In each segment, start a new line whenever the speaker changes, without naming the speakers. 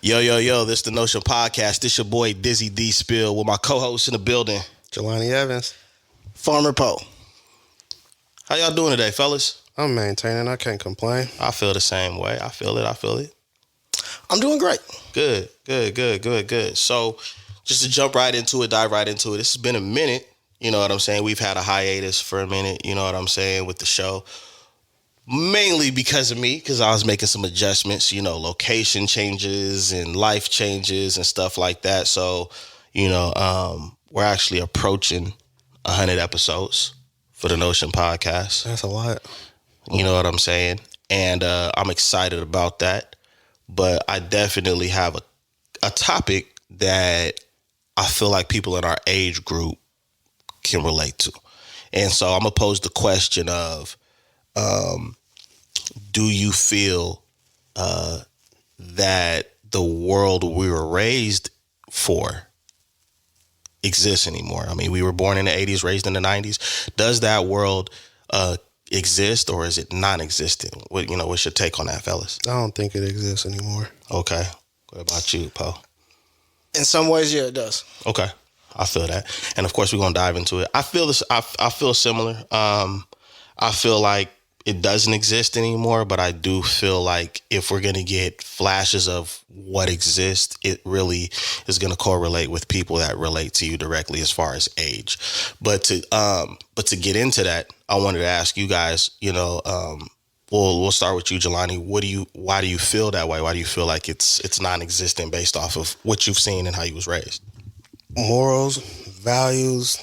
Yo, this the Notion Podcast. This your boy Dizzy D Spill with my co-host in the building,
Jelani Evans.
Farmer Poe.
How y'all doing today, fellas?
I'm maintaining. I can't complain.
I feel the same way. I feel it.
I'm doing great.
Good. So, just to jump right into it, dive right into it. This has been a minute. You know what I'm saying? We've had a hiatus for a minute. You know what I'm saying, with the show. Mainly because of me, because I was making some adjustments, location changes and life changes and stuff like that. So, we're actually approaching 100 episodes for the Notion Podcast.
That's a lot.
You know what I'm saying? And I'm excited about that. But I definitely have a topic that I feel like people in our age group can relate to. And so I'm going to pose the question of, do you feel that the world we were raised for exists anymore? I mean, we were born in the 80s, raised in the 90s. Does that world exist, or is it non-existent? What's your take on that, fellas?
I don't think it exists anymore.
Okay. What about you, Poe?
In some ways, yeah, it does.
Okay. I feel that. And of course, we're going to dive into it. I feel this. I feel similar. I feel like it doesn't exist anymore, but I do feel like if we're going to get flashes of what exists, it really is going to correlate with people that relate to you directly as far as age. But to get into that, I wanted to ask you guys, we'll start with you, Jelani. Why do you feel that way? Why do you feel like it's non-existent based off of what you've seen and how you was raised?
Morals, values,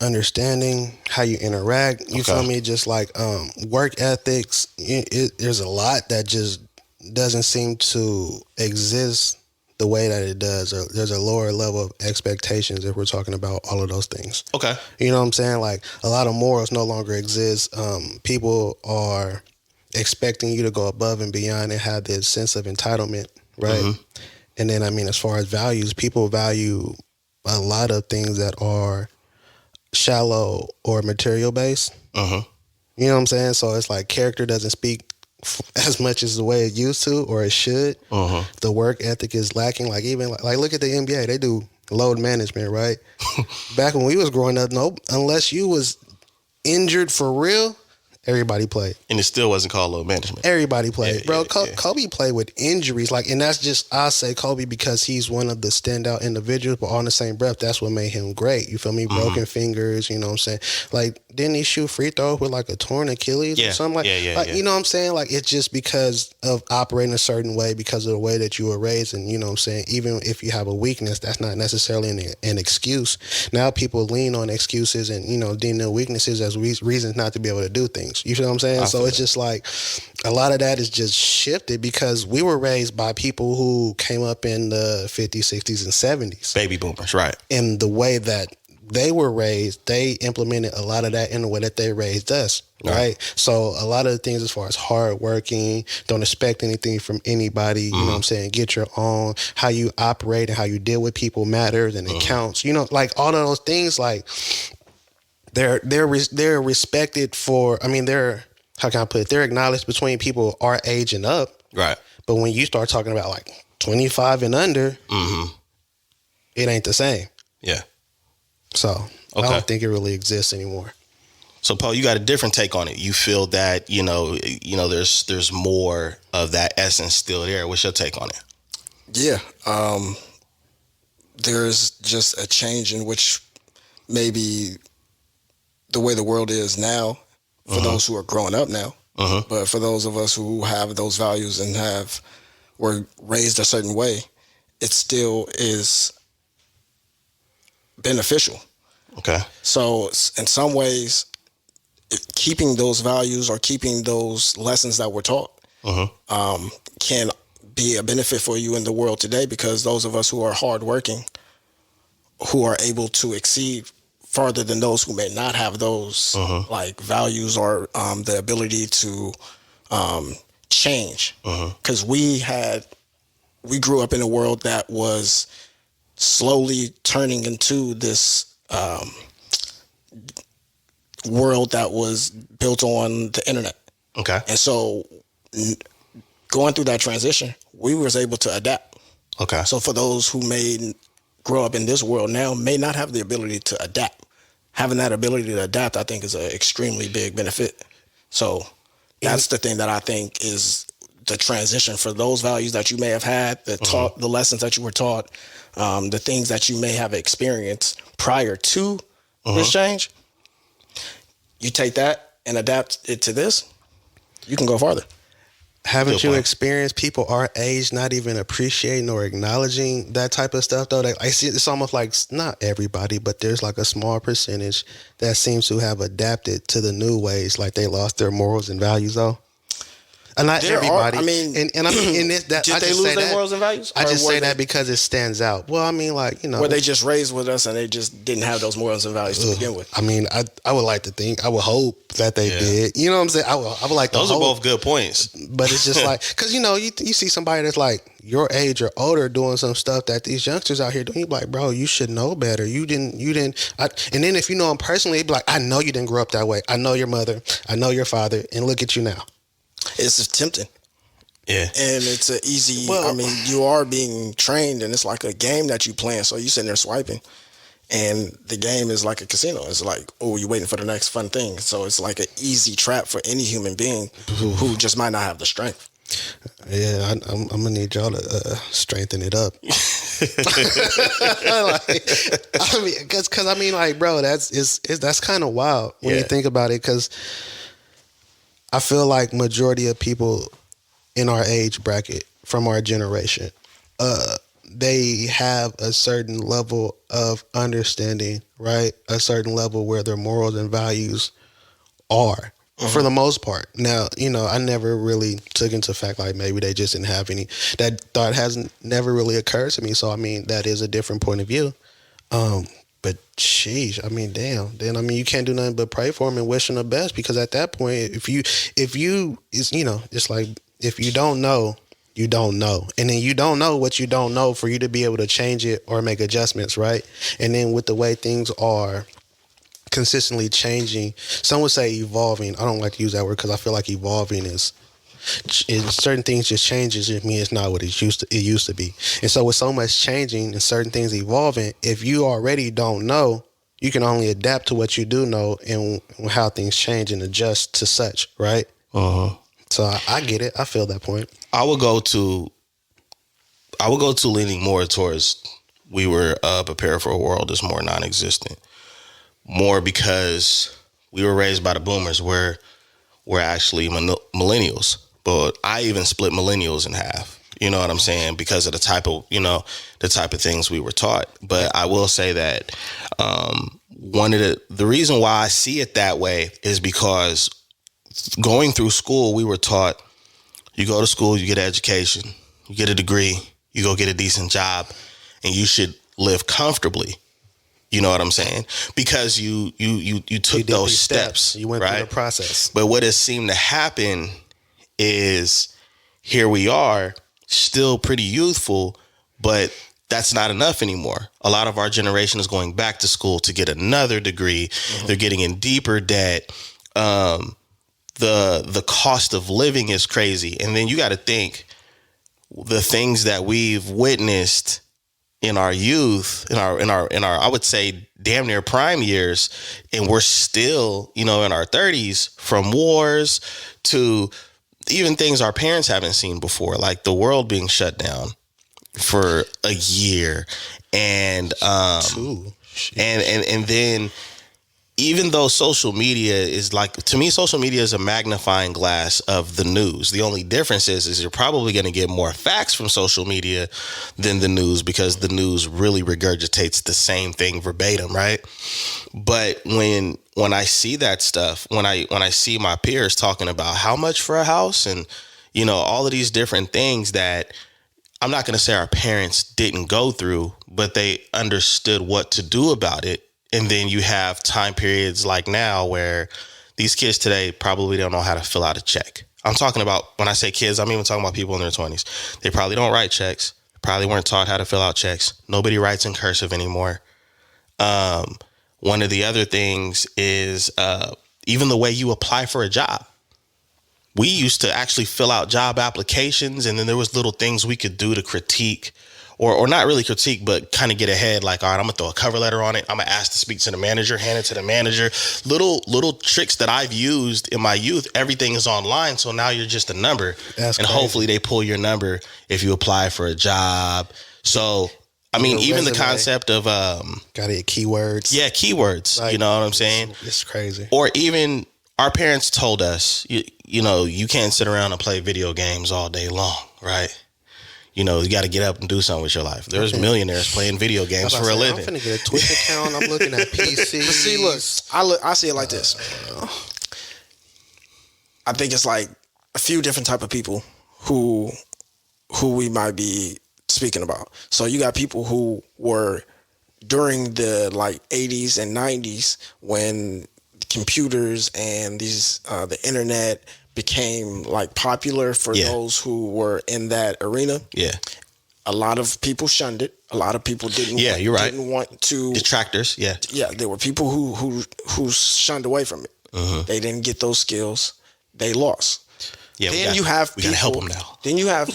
understanding how you interact. You feel me? Just like work ethics. There's a lot that just doesn't seem to exist the way that it does. There's a lower level of expectations if we're talking about all of those things.
Okay.
You know what I'm saying? Like a lot of morals no longer exist. People are expecting you to go above and beyond and have this sense of entitlement, right? Mm-hmm. And then, as far as values, people value a lot of things that are shallow or material based.
Uh-huh.
You know what I'm saying? So it's like character doesn't speak as much as the way it used to or it should. Uh-huh. The work ethic is lacking. Like even like look at the NBA, they do load management, right? Back when we was growing up, unless you was injured for real, everybody played.
And it still wasn't called load management.
Everybody played. Bro, Kobe played with injuries. And that's just, I say Kobe because he's one of the standout individuals, but on the same breath, that's what made him great. You feel me? Mm-hmm. Broken fingers, you know what I'm saying? Like, didn't he shoot free throws with like a torn Achilles or something? You know what I'm saying? Like, it's just because of operating a certain way, because of the way that you were raised. And, you know what I'm saying? Even if you have a weakness, that's not necessarily an excuse. Now people lean on excuses and, deem their weaknesses as reasons not to be able to do things. You know what I'm saying? So it's just like a lot of that is just shifted because we were raised by people who came up in the 50s, 60s, and 70s.
Baby boomers, right.
And the way that they were raised, they implemented a lot of that in the way that they raised us, right? So a lot of the things as far as hard working, don't expect anything from anybody, you know what I'm saying? Get your own, how you operate and how you deal with people matters and it counts. Like all of those things, like they're respected for, they're, how can I put it? They're acknowledged between people our age and up.
Right.
But when you start talking about like 25 and under, it ain't the same.
Yeah.
So I don't think it really exists anymore.
So Paul, you got a different take on it. You feel that, there's more of that essence still there. What's your take on it?
Yeah. There's just a change in which maybe the way the world is now for those who are growing up now. But for those of us who have those values and were raised a certain way, it still is beneficial.
Okay.
So in some ways, keeping those values or keeping those lessons that we're taught can be a benefit for you in the world today, because those of us who are hardworking, who are able to exceed farther than those who may not have those like values or the ability to change. Because we grew up in a world that was slowly turning into this world that was built on the internet.
Okay.
And so going through that transition, we was able to adapt.
Okay.
So for those who may grow up in this world now, may not have the ability to adapt. Having that ability to adapt, I think, is an extremely big benefit. So that's the thing that I think is the transition for those values that you may have had, the lessons that you were taught, the things that you may have experienced prior to this change. You take that and adapt it to this, you can go farther.
Haven't you experienced people our age not even appreciating or acknowledging that type of stuff though? I see it's almost like not everybody, but there's like a small percentage that seems to have adapted to the new ways, like they lost their morals and values though. And not everybody.
I mean,
and I mean, in this, that
did
I
they
just
lose
say
their
that,
morals and values?
I just say that because it stands out. Well, I mean, like, you know,
were they just raised with us and they just didn't have those morals and values to begin with?
I mean, I would like to think, I would hope that they did. You know what I'm saying? I would like to
Those
hope,
are both good points.
but it's just like, because you know, you see somebody that's like your age or older doing some stuff that these youngsters out here doing. You be like, bro, you should know better. You didn't. And then if you know them personally, you be like, I know you didn't grow up that way. I know your mother. I know your father. And look at you now.
It's just tempting.
Yeah.
And it's an easy, I mean, you are being trained and it's like a game that you playing. So you sitting there swiping and the game is like a casino. It's like, oh, you're waiting for the next fun thing. So it's like an easy trap for any human being who just might not have the strength.
Yeah, I'm gonna need y'all to strengthen it up. I mean, because I mean, like, bro, that's kind of wild when you think about it. Because I feel like majority of people in our age bracket from our generation, they have a certain level of understanding, right? A certain level where their morals and values are. For the most part. Now, you know, I never really took into fact like maybe they just didn't have any. That thought hasn't never really occurred to me. So I mean, that is a different point of view. But sheesh, I mean, damn. Then I mean, you can't do nothing but pray for them and wish them the best, because at that point, if you is, you know, it's like if you don't know, you don't know, and then you don't know what you don't know for you to be able to change it or make adjustments, right? And then with the way things are consistently changing, some would say evolving. I don't like to use that word because I feel like evolving is certain things just changes. It means it's not what it used to be. And so with so much changing and certain things evolving, if you already don't know, you can only adapt to what you do know and how things change and adjust to such, right? So I get it. I feel that point.
I would go to leaning more towards we were prepared for a world that's more non-existent. More because we were raised by the boomers. We're actually millennials, but I even split millennials in half. You know what I'm saying? Because of the type of things we were taught. But I will say that one of the reason why I see it that way is because going through school, we were taught you go to school, you get an education, you get a degree, you go get a decent job, and you should live comfortably. You know what I'm saying? Because you took those steps.
You went through the process.
But what has seemed to happen is here we are, still pretty youthful, but that's not enough anymore. A lot of our generation is going back to school to get another degree. They're getting in deeper debt. The cost of living is crazy. And then you got to think the things that we've witnessed in our youth, in our I would say damn near prime years, and we're still, you know, in our 30s, from wars to even things our parents haven't seen before, like the world being shut down for a year, and and then even though social media is like, to me, social media is a magnifying glass of the news. The only difference is you're probably going to get more facts from social media than the news, because the news really regurgitates the same thing verbatim, right? But when I see that stuff, when I see my peers talking about how much for a house and, you know, all of these different things that I'm not going to say our parents didn't go through, but they understood what to do about it. And then you have time periods like now where these kids today probably don't know how to fill out a check. I'm talking about, when I say kids, I'm even talking about people in their 20s. They probably don't write checks. Probably weren't taught how to fill out checks. Nobody writes in cursive anymore. One of the other things is even the way you apply for a job. We used to actually fill out job applications, and then there was little things we could do to critique or not really critique, but kind of get ahead. Like, all right, I'm gonna throw a cover letter on it. I'm gonna ask to speak to the manager, hand it to the manager. Little tricks that I've used in my youth. Everything is online, so now you're just a number, and
crazy.
hopefully they pull your number if you apply for a job. So, I mean, even the concept of
gotta get keywords.
Yeah, keywords. Like, you know what I'm saying?
It's crazy.
Or even our parents told us, you know, you can't sit around and play video games all day long, right? You know, you got to get up and do something with your life. There's millionaires playing video games for a living.
I'm finna get a Twitch account. I'm looking at PC.
But see, look, I see it like this. I think it's like a few different type of people who we might be speaking about. So you got people who were during the like 80s and 90s when computers and these the internet became like popular for those who were in that arena. Yeah. A lot of people shunned it. A lot of people didn't didn't want to
detractors, Yeah,
there were people who shunned away from it. Mm-hmm. They didn't get those skills. They lost. Yeah, then we gotta help them now. Then you have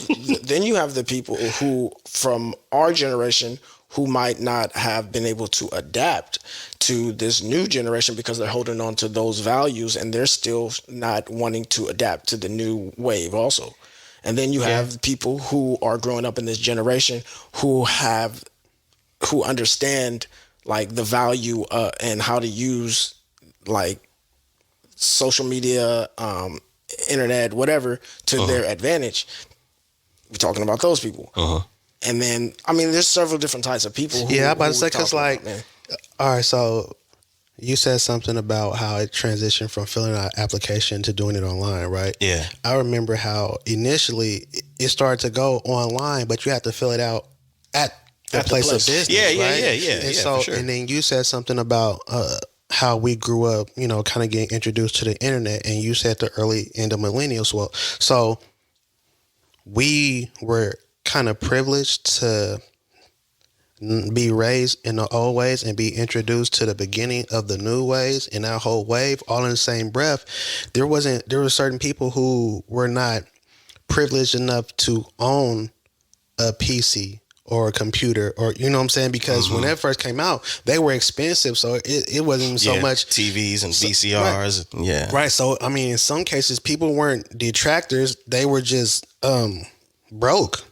the people who from our generation who might not have been able to adapt to this new generation because they're holding on to those values and they're still not wanting to adapt to the new wave also. And then you have people who are growing up in this generation who understand like the value and how to use like social media, internet, whatever, to their advantage. We're talking about those people. And then, I mean, there's several different types of people.
I'm about to say, because like, all right, so you said something about how it transitioned from filling out an application to doing it online, right? Yeah. I remember how initially it started to go online, but you have to fill it out at the place of business. Yeah. And so, for sure. And then you said something about how we grew up, you know, kind of getting introduced to the internet, and you said the early end of millennials. Well, so we were kind of privileged to be raised in the old ways and be introduced to the beginning of the new ways and that whole wave all in the same breath. There were certain people who were not privileged enough to own a PC or a computer, or you know what I'm saying? Because when that first came out, they were expensive, so it wasn't so much
TVs and VCRs. Right.
Right. So I mean, in some cases, people weren't detractors; they were just broke.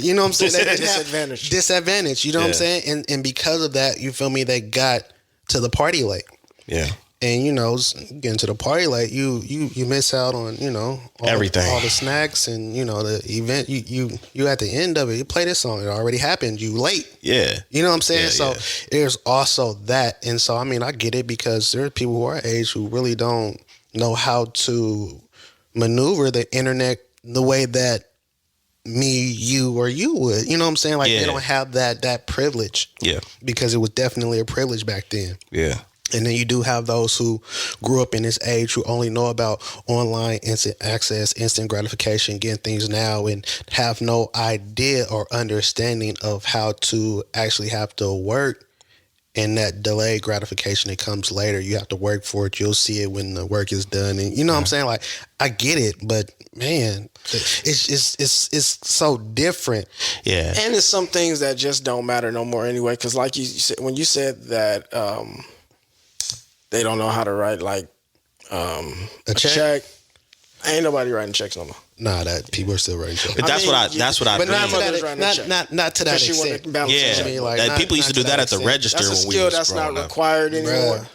You know what I'm saying? Disadvantage. You know what I'm saying? And because of that, you feel me? They got to the party late. Yeah. And you know, getting to the party late, you miss out on, you know, everything, all the snacks, and you know the event. You at the end of it, you play this song, it already happened. You late. Yeah. You know what I'm saying? So there's also that, and so I mean, I get it, because there are people who are our age who really don't know how to maneuver the internet the way that me, you, or you would. You know what I'm saying? Like they don't have that privilege. Yeah. Because it was definitely a privilege back then. Yeah. And then you do have those who grew up in this age who only know about online instant access, instant gratification, getting things now, and have no idea or understanding of how to actually have to work. And that delayed gratification that comes later, you have to work for it. You'll see it when the work is done. And you know what I'm saying? Like, I get it, but man, it's so different. Yeah.
And it's some things that just don't matter no more anyway. Because like you said, when you said that they don't know how to write like a check, ain't nobody writing checks no more.
Nah, that people are still writing checks.
But that's what I.
But not to that extent.
Yeah, like people used to do that at the register.
That's a skill that's not required anymore.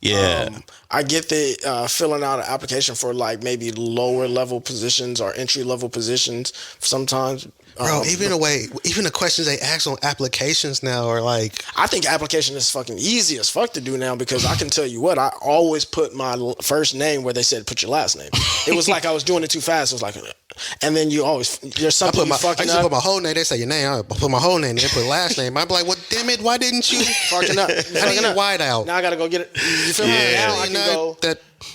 Yeah,
I get the filling out an application for like maybe lower level positions or entry level positions sometimes.
Bro, even the questions they ask on applications now are like...
I think application is fucking easy as fuck to do now, because I can tell you what, I always put my first name where they said put your last name. It was like I was doing it too fast. It was like... And then there's something you fucking up.
I used to put my whole name. They say your name. I put my whole name. They put last name. I'm like, well, damn it, why didn't you?
Fucking up.
I need a white out.
Now I got to go get it. You feel me? Now I can go...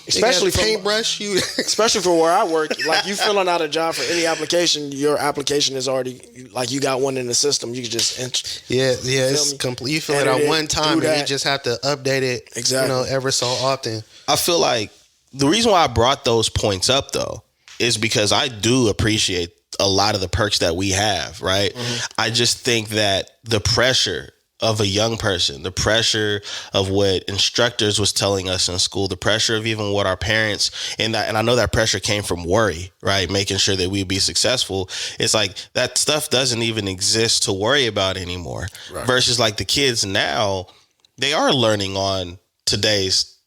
Especially paintbrush,
especially for where I work, like you filling out a job for any application, your application is already like you got one in the system. You can just enter.
It's complete. You fill it out one time, and you just have to update it. Exactly. You know, ever so often.
I feel like the reason why I brought those points up though is because I do appreciate a lot of the perks that we have, right? I just think that the pressure of a young person, the pressure of what instructors was telling us in school, the pressure of even what our parents, and I know that pressure came from worry, right? Making sure that we'd be successful. It's like that stuff doesn't even exist to worry about anymore. Right. Versus like the kids now, they are learning on today's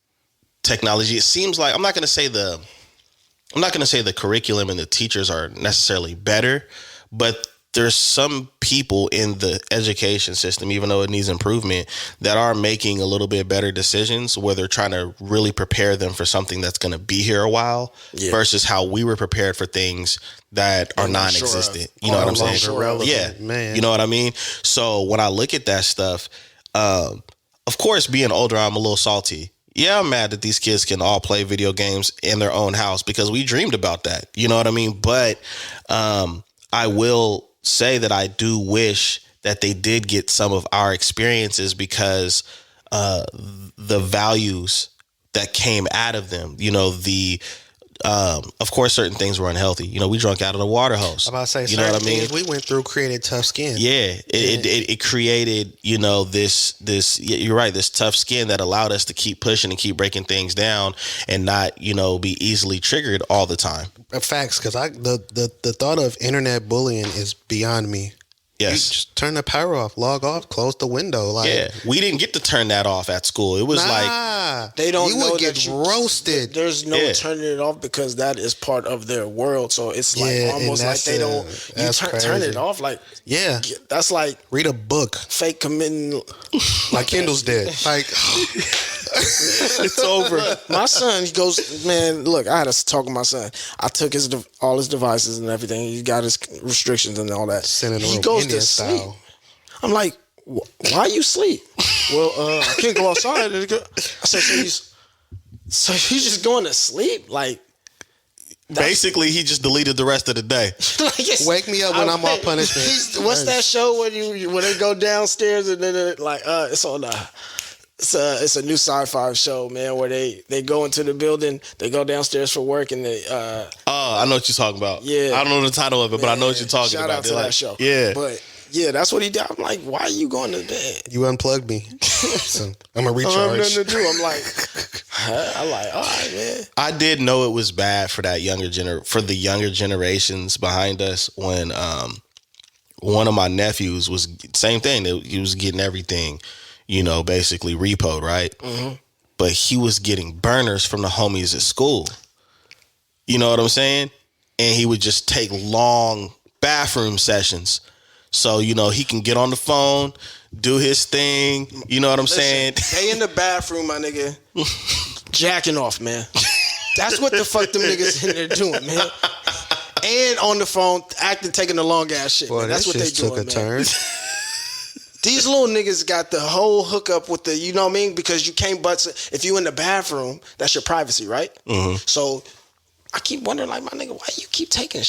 technology. It seems like I'm not going to say the curriculum and the teachers are necessarily better, but there's some people in the education system, even though it needs improvement, that are making a little bit better decisions where they're trying to really prepare them for something that's going to be here a while versus how we were prepared for things that are non-existent. You know what I'm saying? Yeah. Man. You know what I mean? So when I look at that stuff, of course, being older, I'm a little salty. Yeah, I'm mad that these kids can all play video games in their own house because we dreamed about that. You know what I mean? But I will say that I do wish that they did get some of our experiences because the values that came out of them, you know, of course, certain things were unhealthy. You know, we drunk out of the water hose.
I'm about to say,
you know what I mean?
We went through created tough skin.
Yeah, it created, you know, this. You're right, this tough skin that allowed us to keep pushing and keep breaking things down and not, you know, be easily triggered all the time.
Facts, because the thought of internet bullying is beyond me.
Yes.
You just turn the power off, log off, close the window. Like,
yeah, we didn't get to turn that off at school. It was
they don't
you
know
would get
that
roasted.
There's no turning it off because that is part of their world. So it's like almost like they don't. You turn it off. Like that's like
read a book,
fake committing,
like Kendall's dead. Like
it's over.
My son, he goes, man. Look, I had to talk with my son. I took all his devices and everything. He got his restrictions and all that. He goes to sleep. I'm like, why you sleep? Well, I can't go outside. I said, so he's just going to sleep? Like,
basically, he just deleted the rest of the day.
Wake me up when I'm on punishment.
What's that show when they go downstairs and then it's on it's a new sci-fi show, man, where they go into the building, they go downstairs for work, and they
I know what you're talking about. Yeah, I don't know the title of it, but I know what you're talking about.
Shout out to that show.
Yeah,
but yeah, that's what he did. I'm like, why are you going to bed?
You unplugged me. So I'm gonna recharge.
I don't have nothing to do. I'm like, all right, man.
I did know it was bad for that for the younger generations behind us when one of my nephews was same thing. He was getting everything, you know, basically repoed, right? Mm-hmm. But he was getting burners from the homies at school. You know what I'm saying? And he would just take long bathroom sessions. So, you know, he can get on the phone, do his thing. You know what I'm saying?
They in the bathroom, my nigga, jacking off, man. That's what the fuck them niggas in there doing, man. And on the phone, taking the long ass shit.
Boy,
man. That's what they doing,
took a turn.
These little niggas got the whole hookup with you know what I mean? Because you can't if you in the bathroom, that's your privacy, right? Mm-hmm. So I keep wondering, like, my nigga, why you keep taking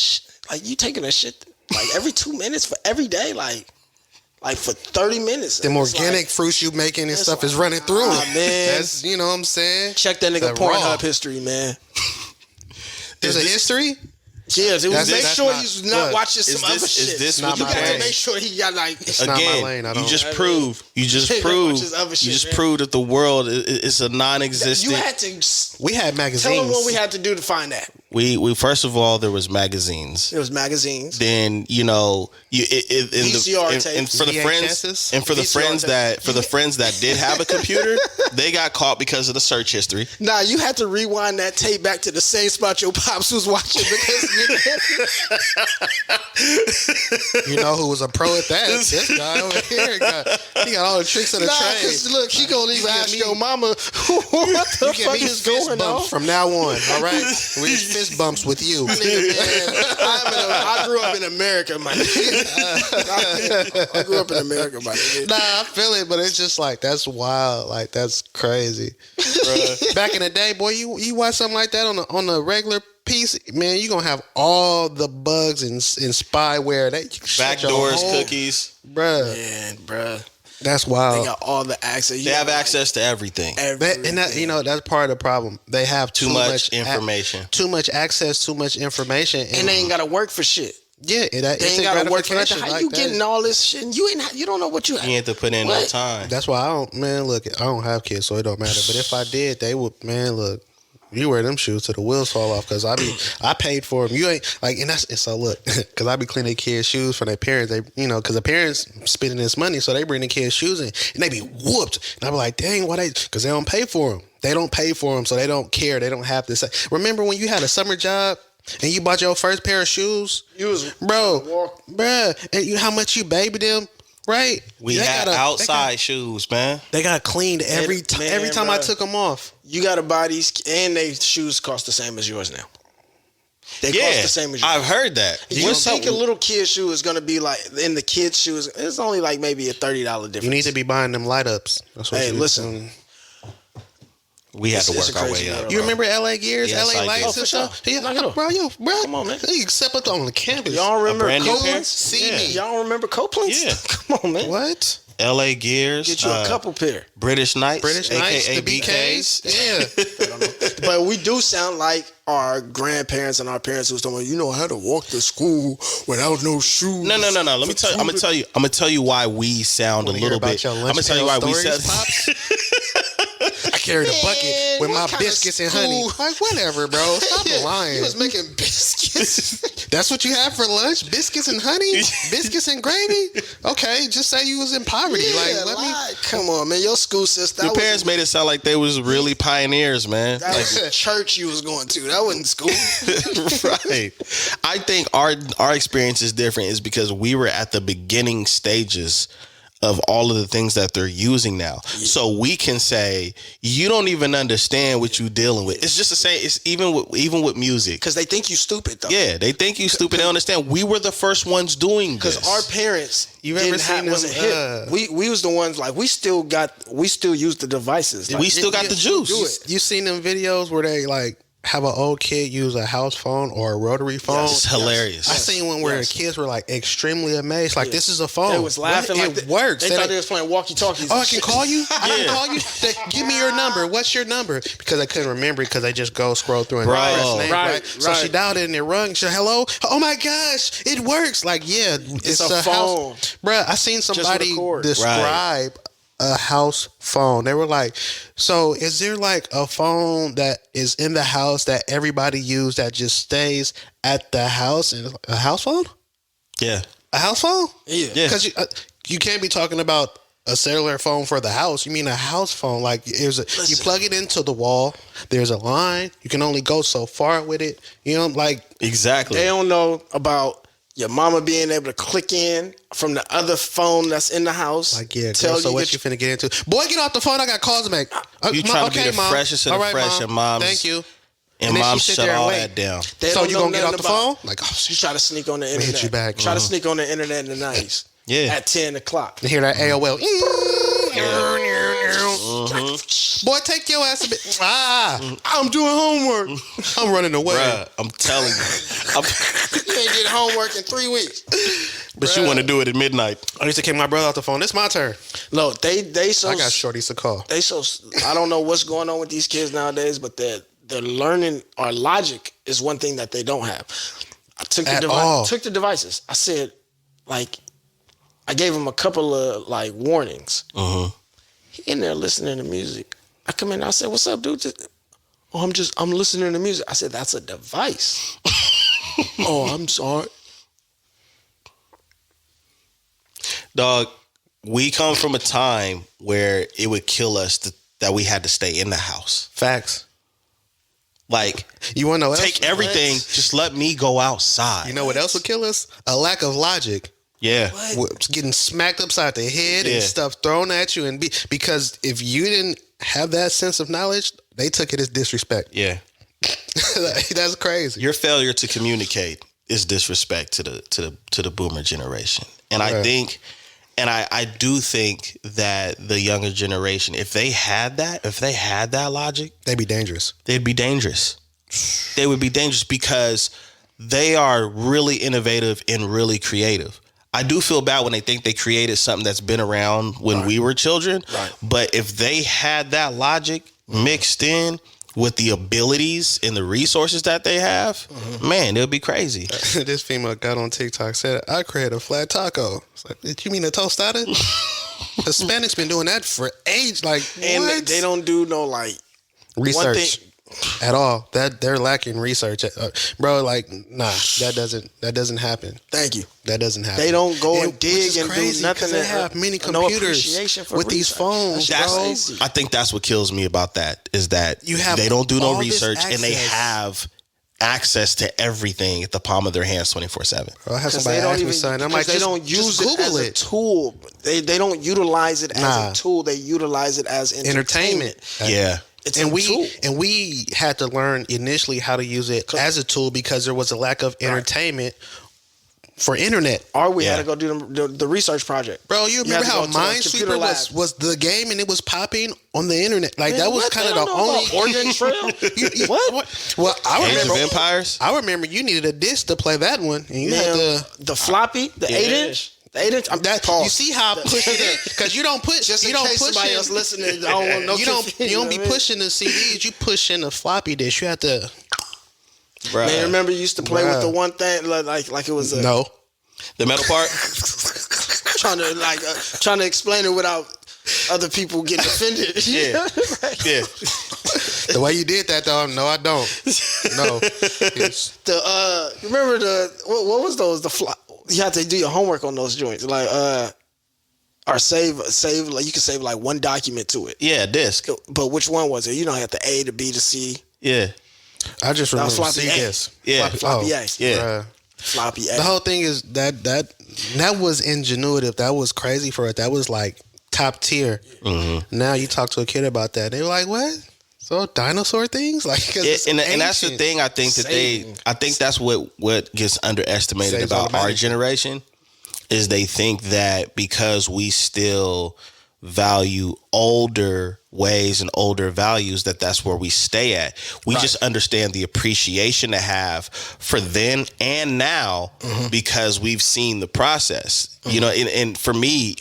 like you taking a shit like every 2 minutes for every day, like for 30 minutes.
Them organic fruits you making and stuff is running through.
Man.
That's, you know what I'm saying?
Check that nigga Pornhub history, man.
There's a history?
Yeah, make sure he's not watching some other shit.
Is this what
you got to make sure he got like
it's not my lane. I don't.
You just prove that the world is a non-existent.
You had to.
We had magazines.
Tell them what we had to do to find that.
We first of all, there was magazines.
There was magazines.
Then, you know,
VCR tapes.
For the friends that did have a computer, they got caught because of the search history.
Nah, you had to rewind that tape back to the same spot your pops was watching because
you know who was a pro at that? This guy over here. He got all the tricks of the trade.
Look, he gonna even ask your mama what the fuck is going on
from now on. All right, we just fist bumps with you.
I grew up in America, my nigga. I grew up in America, my nigga.
Nah, I feel it, but it's just like that's wild. Like that's crazy. Back in the day, boy, you watch something like that on a regular piece, man, you gonna have all the bugs and spyware that
backdoors, cookies,
bruh.
Man, bruh.
That's wild.
They got all the access.
They have access to everything.
And that, you know, that's part of the problem. They have too much
information.
Too much access, too much information.
And they ain't got to work for shit.
Yeah,
They ain't gotta work for nothing. How you getting all this shit? And you don't know what you.
You ain't to put in no time.
That's why I don't. Man, look, I don't have kids, so it don't matter. But if I did, they would. Man, look. You wear them shoes till the wheels fall off because I paid for them. You ain't like, and so look, because I be cleaning kids' shoes for their parents. They, because the parents spending this money, so they bring the kids' shoes in, and they be whooped. And I be like, dang, why they? Because they don't pay for them. They don't pay for them, so they don't care. They don't have to say. Remember when you had a summer job and you bought your first pair of shoes?
You was
bruh, and how much you baby them? Right,
we had outside shoes, man.
They got cleaned every time I took them off.
You got to buy these, and they shoes cost the same as yours now. They cost the same as yours.
I've heard that.
You think a little kid's shoe is going to be like in the kid's shoes? It's only like maybe a $30 difference.
You need to be buying them light ups. That's what
listen.
We had to work our way up.
You remember LA Gears,
yes,
LA Lights and stuff?
Yeah,
bro.
Come on, man.
You step up on the campus.
Y'all remember
Copeland's?
See me. Y'all remember Copeland's?
Yeah.
Come on, man.
What?
LA Gears.
Get you a couple pair.
British Knights,
the BKs.
Yeah. But we do sound like our grandparents and our parents who was talking about, I had to walk to school without no shoes.
No. Let me tell you. I'm gonna tell you why we sound a little bit. I'm gonna tell you why we sound.
I carried a bucket with my biscuits and honey. Like, whatever, bro. Stop lying.
He was making biscuits.
That's what you had for lunch? Biscuits and honey? Biscuits and gravy? Okay, just say you was in poverty.
Come on, man. Your school system.
Your parents made it sound like they was really pioneers, man.
That was a church you was going to. That wasn't school.
Right. I think our experience is different is because we were at the beginning stages of all of the things that they're using now. Yeah. So we can say, you don't even understand what you're dealing with. It's just to say, it's even with music.
Because they think you stupid, though.
Yeah, they think you stupid. They don't understand. We were the first ones doing this.
Because our parents
wasn't
hip. We was the ones, like, we still use the devices.
Like, we still got the juice.
You seen them videos where they, like, have an old kid use a house phone or a rotary phone?
Yes, it's hilarious.
I seen one where the kids were like extremely amazed, like this is a phone.
They was laughing.
It works.
They thought they was playing walkie-talkies.
Oh, I can call you? I can call you? Give me your number. What's your number? Because I couldn't remember because they just scroll through and
right.
So she dialed it and it rung. She said, hello? Oh my gosh, it works. Like, yeah, it's a phone. Bruh, I seen somebody describe a house phone. They were like, so is there like a phone that is in the house that everybody use that just stays at the house? And a house phone?
Yeah.
A house phone?
Yeah.
Because you can't be talking about a cellular phone for the house. You mean a house phone? Like you plug it into the wall. There's a line. You can only go so far with it. Like
exactly.
They don't know about your mama being able to click in from the other phone that's in the house.
Like, yeah, girl, so what you finna get into? Boy, get off the phone. I got calls to make.
You trying to be the
mom.
freshest of the fresh, and mom's.
Thank you.
And mom shut all that down.
So you gonna get off the phone? Like,
you try to sneak on the internet.
Hit you back.
Try to sneak on the internet in the 90s.
Yeah.
At 10 o'clock.
You hear that AOL. Boy, take your ass a bit. I'm doing homework. I'm running away.
Bruh, I'm telling you.
You ain't did homework in 3 weeks.
But you want to do it at midnight.
I used to kick my brother off the phone. It's my turn.
No, they so.
I got shorties to call.
I don't know what's going on with these kids nowadays, but they're learning, or logic is one thing that they don't have. I took the devices. I said, like, I gave him a couple of like warnings. He in there listening to music. I come in, I said, "What's up, dude?" I'm listening to music. I said, "That's a device." Oh, I'm sorry.
Dog, we come from a time where it would kill us that we had to stay in the house.
Facts.
Like,
you want to know what
take
else?
everything, just let me go outside.
You know what else would kill us? A lack of logic.
Yeah.
Getting smacked upside the head and stuff thrown at you. Because if you didn't have that sense of knowledge, they took it as disrespect.
Yeah.
That's crazy.
Your failure to communicate is disrespect to the boomer generation. And I think, and I do think that the younger generation, if they had that logic,
they'd be dangerous.
They'd be dangerous. They would be dangerous because they are really innovative and really creative. I do feel bad when they think they created something that's been around when we were children. Right. But if they had that logic mixed in with the abilities and the resources that they have, man, it'll be crazy.
This female got on TikTok, said, I created a flat taco. It's like, did you mean a tostada? Hispanics been doing that for age. Like,
and
what?
they don't do no like
research at all. That they're lacking research, bro. Like, nah, that doesn't happen.
Thank you.
That doesn't happen.
They don't go and dig and
crazy,
do nothing.
They have many
no
computers
with
these phones, bro.
I think that's what kills me about that is that they don't do no research and they have access to everything at the palm of their hands 24/7.
I have somebody ask me something. I'm like,
they don't use it as a tool. They don't utilize it as a tool. They utilize it as entertainment.
Yeah.
It's a tool.
We had to learn initially how to use it as a tool because there was a lack of entertainment for internet.
Or we had to go do the research project.
Bro, you remember how Minesweeper was the game and it was popping on the internet? Like, that was kind of the only
Oregon Trail. What?
Well, I
Age
remember
of Empires.
I remember you needed a disc to play that one, and you had
the floppy, the 8-inch. The 8-inch.
You see how I push it in because you don't put
just
you
in
don't
case
push
somebody else listening. I don't want no.
You don't be pushing the CDs. You push in the floppy disk. You have to.
Bruh.
Man, remember you used to play with the one thing like it was a
the metal part.
trying to explain it without other people getting offended.
Yeah. Yeah.
The way you did that though, no, I don't. No.
Remember what was those? You had to do your homework on those joints, like or save like you can save like one document to it.
Yeah, disc.
But which one was it? You don't have the A to B to C.
Yeah.
I just remember
floppy A.
disc.
Yeah.
Floppy A.
Yeah.
Floppy A.
The whole thing is that was ingenuitive. That was crazy for it. That was like top tier. Mm-hmm. Now you talk to a kid about that, they were like, "What? So dinosaur things?" Like,
and that's the thing. I think that's what gets underestimated about our generation is they think that because we still value older ways and older values that's where we stay at. We just understand the appreciation to have for then and now because we've seen the process. You know, and for me,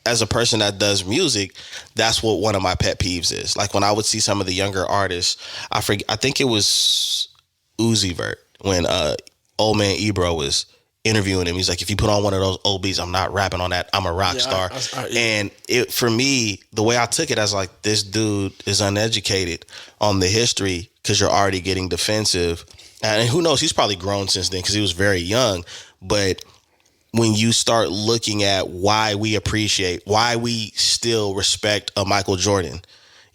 as a person that does music, that's what one of my pet peeves is. Like when I would see some of the younger artists, I think it was Uzi Vert when old man Ebro was interviewing him. He's like, if you put on one of those old beats, I'm not rapping on that. I'm a rock star. And for me, the way I took it, I was like, this dude is uneducated on the history because you're already getting defensive. And who knows, he's probably grown since then because he was very young. But when you start looking at why we still respect a Michael Jordan,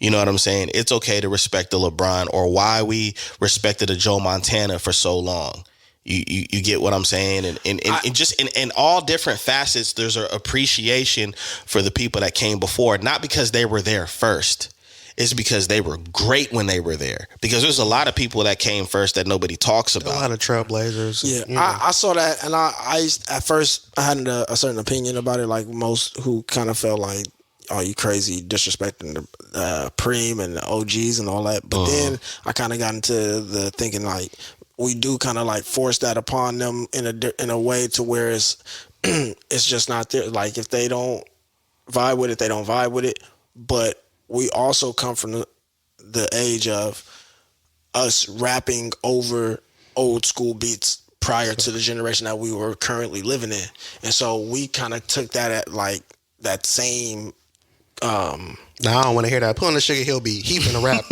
you know what I'm saying? It's okay to respect a LeBron, or why we respected a Joe Montana for so long. You get what I'm saying? And just in all different facets, there's an appreciation for the people that came before, not because they were there first. It's because they were great when they were there. Because there's a lot of people that came first that nobody talks about.
A lot of trailblazers.
Yeah,
you know.
I saw that, and I at first I had a certain opinion about it, like most who kind of felt like, oh, you crazy, disrespecting the Preem and the OGs and all that. But then I kind of got into the thinking like, we do kind of like force that upon them in a way to where it's just not there. Like if they don't vibe with it, they don't vibe with it. But we also come from the age of us rapping over old school beats prior to the generation that we were currently living in. And so we kind of took that at like that same
No, I don't want to hear that. Put on the Sugar Hill beat. He finna rap.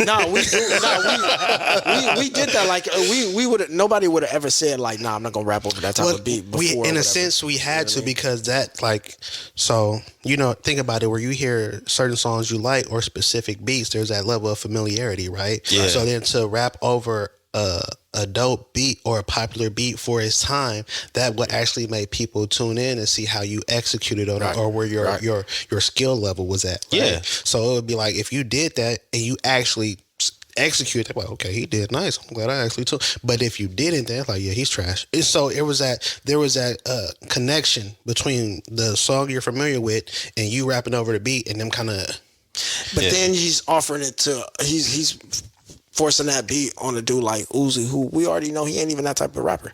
we did that. Like we would. Nobody would have ever said like, "Nah, I'm not gonna rap over that type of beat." Before,
in a sense, we had to because that like, so think about it. Where you hear certain songs you like or specific beats, there's that level of familiarity, right?
Yeah.
So then to rap over a dope beat or a popular beat for its time, that would actually make people tune in and see how you executed on it or where your skill level was at. Right?
Yeah.
So it would be like if you did that and you actually executed, well, okay, he did nice. I'm glad I actually took. But if you didn't, then like, yeah, he's trash. And so there was that connection between the song you're familiar with and you rapping over the beat and them kind of.
But then he's offering it to he's forcing that beat on a dude like Uzi, who we already know he ain't even that type of rapper.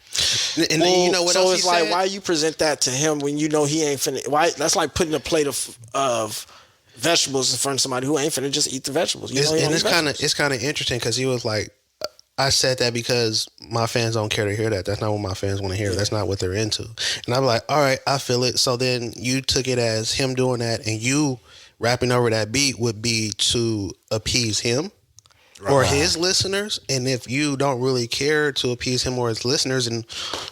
And then you know what else
it's like, why you present that to him when you know he ain't finna? Why? That's like putting a plate of vegetables in front of somebody who ain't finna just eat the vegetables. You know, he
And
don't
it's
eat
kind of
vegetables.
interesting because he was like, I said that because my fans don't care to hear that. That's not what my fans want to hear. That's not what they're into. And I'm like, all right, I feel it. So then you took it as him doing that, and you rapping over that beat would be to appease him or his listeners. And if you don't really care to appease him or his listeners, and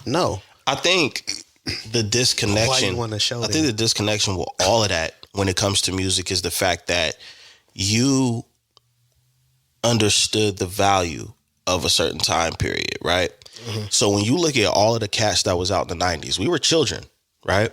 no,
I think the
why
disconnection.
you want to show
I think
them?
the disconnection with all of that when it comes to music is the fact that you understood the value of a certain time period, right? So when you look at all of the cats that was out in the 90s, we were children, right?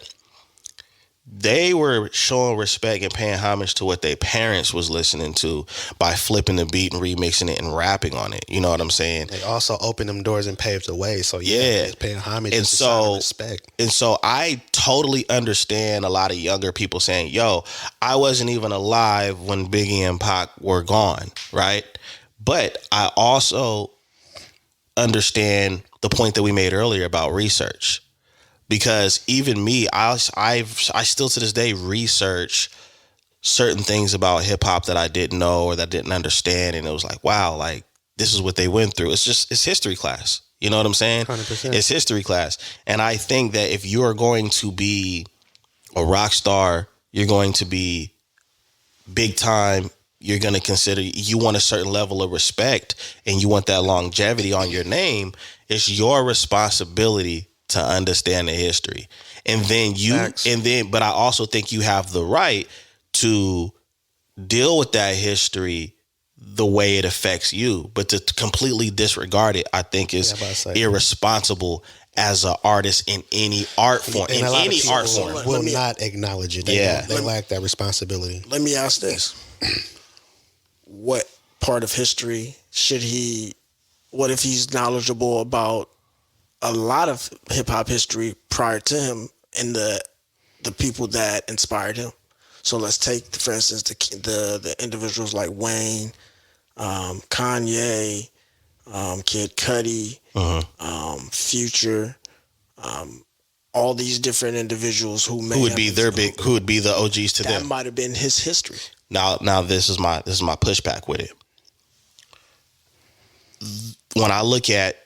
They were showing respect and paying homage to what their parents was listening to by flipping the beat and remixing it and rapping on it. You know what I'm saying?
They also opened them doors and paved the way. So
Yeah.
it's paying homage
And
and so
so-
respect.
And so I totally understand a lot of younger people saying, yo, I wasn't even alive when Biggie and Pac were gone, right? But I also understand the point that we made earlier about research. Because even me, I still to this day research certain things about hip hop that I didn't know or that I didn't understand. And it was like, wow, like this is what they went through. It's history class. You know what I'm saying?
100%.
It's history class. And I think that if you're going to be a rock star, you're going to be big time, you're going to consider, you want a certain level of respect and you want that longevity on your name, it's your responsibility to understand the history. And then
Facts.
but I also think you have the right to deal with that history the way it affects you. But to completely disregard it, I think is
about to say.
irresponsible as an artist in any art form.
And
In
a lot of
any
people
art form.
will not acknowledge it. They,
Yeah.
they lack that responsibility.
Let me ask this. What part of history should he, what if he's knowledgeable about a lot of hip hop history prior to him and the people that inspired him? So let's take, for instance, the individuals like Wayne, Kanye, Kid Cudi, Future, all these different individuals who
Who would be who would be the OGs to
that
them.
might have been his history.
Now this is my pushback with it. When I look at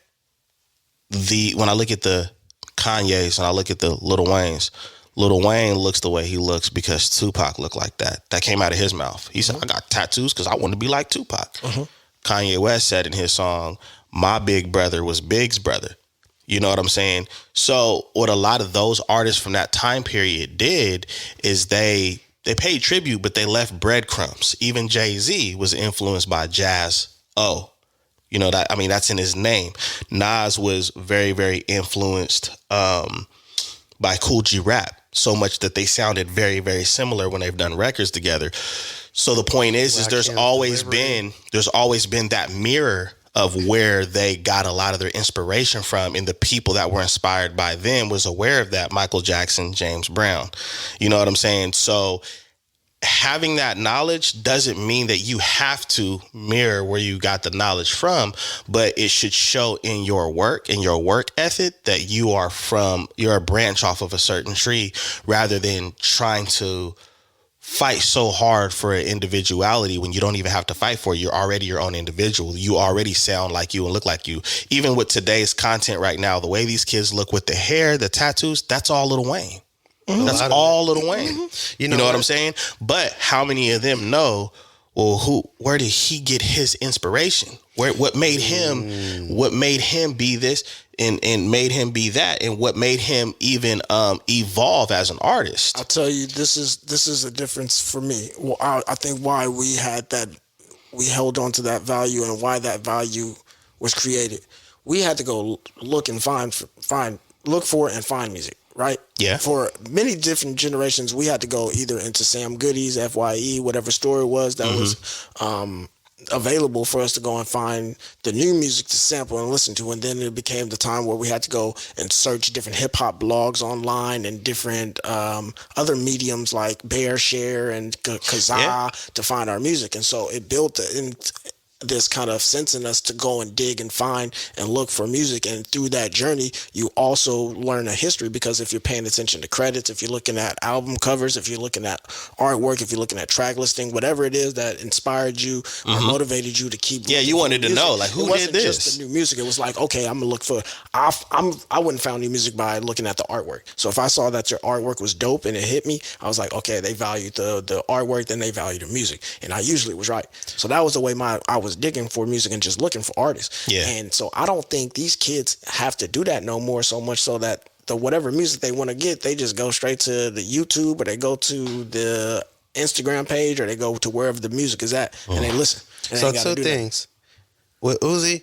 the Kanyes and I look at the Lil Waynes, Lil Wayne looks the way he looks because Tupac looked like that. That came out of his mouth. He said, I got tattoos because I want to be like Tupac. Kanye West said in his song, my big brother was Big's brother. You know what I'm saying? So what a lot of those artists from that time period did is they paid tribute, but they left breadcrumbs. Even Jay-Z was influenced by Jazz O. You know, that's in his name. Nas was very, very influenced by Cool G Rap, so much that they sounded very, very similar when they've done records together. So the point is there's always been that mirror of where they got a lot of their inspiration from, and the people that were inspired by them was aware of that. Michael Jackson, James Brown. You know what I'm saying? So having that knowledge doesn't mean that you have to mirror where you got the knowledge from, but it should show in your work and your work ethic that you're a branch off of a certain tree, rather than trying to fight so hard for an individuality when you don't even have to fight for it. You're already your own individual. You already sound like you and look like you. Even with today's content right now, the way these kids look with the hair, the tattoos, that's all Lil Wayne. That's all Lil Wayne. You know what I'm saying? But how many of them know, well, where did he get his inspiration? What made him be this and made him be that, and what made him even evolve as an artist?
I'll tell you, this is a difference for me. Well, I think why we held on to that value and why that value was created. We had to go look and look for and find music, right?
Yeah.
For many different generations, we had to go either into Sam Goody's, FYE, whatever store it was that was available for us to go and find the new music to sample and listen to. And then it became the time where we had to go and search different hip hop blogs online and different other mediums like BearShare and Kazaa to find our music. And so it built this kind of sense in us to go and dig and find and look for music. And through that journey, you also learn a history, because if you're paying attention to credits, if you're looking at album covers, if you're looking at artwork, if you're looking at track listing, whatever it is that inspired you or motivated you to keep.
Yeah, you wanted to know, like, who did this?
It wasn't just the new music. It was like, okay, I'm gonna look for. I wouldn't found new music by looking at the artwork. So if I saw that your artwork was dope and it hit me, I was like, okay, they valued the artwork, then they valued the music, and I usually was right. So that was the way I was digging for music and just looking for artists.
Yeah.
And so I don't think these kids have to do that no more, so much so that the whatever music they want to get, they just go straight to the YouTube, or they go to the Instagram page, or they go to wherever the music is at, and they listen. And
So two things. With Uzi,